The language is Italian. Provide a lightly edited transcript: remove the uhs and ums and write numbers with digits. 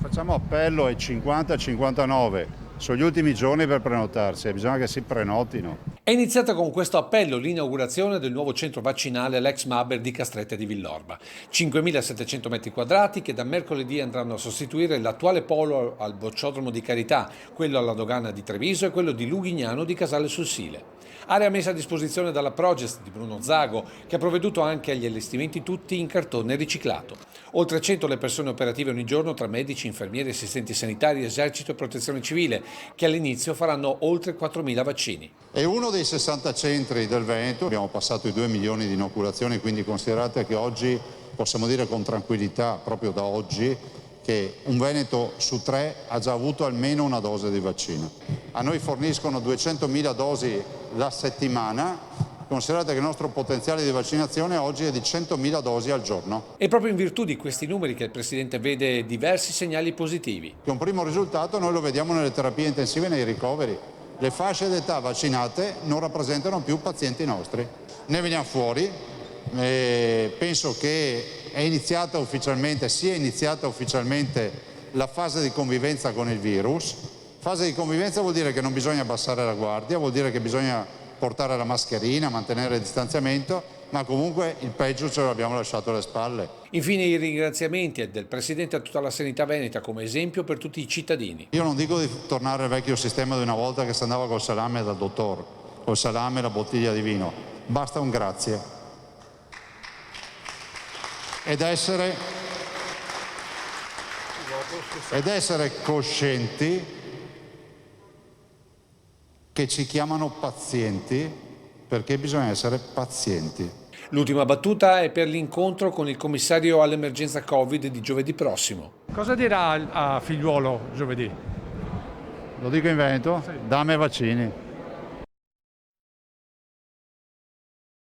Facciamo appello ai 50-59, sono gli ultimi giorni per prenotarsi, bisogna che si prenotino. È iniziata con questo appello l'inaugurazione del nuovo centro vaccinale all'ex Maber di Castrette di Villorba. 5.700 metri quadrati che da mercoledì andranno a sostituire l'attuale polo al Bocciodromo di Carità, quello alla dogana di Treviso e quello di Lughignano di Casale sul Sile. Area messa a disposizione dalla Progest di Bruno Zago, che ha provveduto anche agli allestimenti tutti in cartone riciclato. Oltre 100 le persone operative ogni giorno tra medici, infermieri, assistenti sanitari, esercito e protezione civile, che all'inizio faranno oltre 4.000 vaccini. È uno dei 60 centri del Veneto, abbiamo passato i 2 milioni di inoculazioni, quindi considerate che oggi possiamo dire con tranquillità, proprio da oggi, che un Veneto su 3 ha già avuto almeno una dose di vaccino. A noi forniscono 200.000 dosi la settimana, considerate che il nostro potenziale di vaccinazione oggi è di 100.000 dosi al giorno. È proprio in virtù di questi numeri che il Presidente vede diversi segnali positivi. Che un primo risultato noi lo vediamo nelle terapie intensive e nei ricoveri. Le fasce d'età vaccinate non rappresentano più pazienti nostri. Ne veniamo fuori, penso che sia iniziata ufficialmente la fase di convivenza con il virus. Fase di convivenza vuol dire che non bisogna abbassare la guardia, vuol dire che bisogna portare la mascherina, mantenere il distanziamento, ma comunque il peggio ce l'abbiamo lasciato alle spalle. Infine i ringraziamenti del Presidente a tutta la sanità veneta come esempio per tutti i cittadini. Io non dico di tornare al vecchio sistema di una volta che si andava col salame dal dottor, col salame e la bottiglia di vino. Basta un grazie. Ed essere coscienti che ci chiamano pazienti perché bisogna essere pazienti. L'ultima battuta è per l'incontro con il commissario all'emergenza Covid di giovedì prossimo. Cosa dirà a Figliuolo giovedì? Lo dico in Veneto? Sì. Dammi vaccini.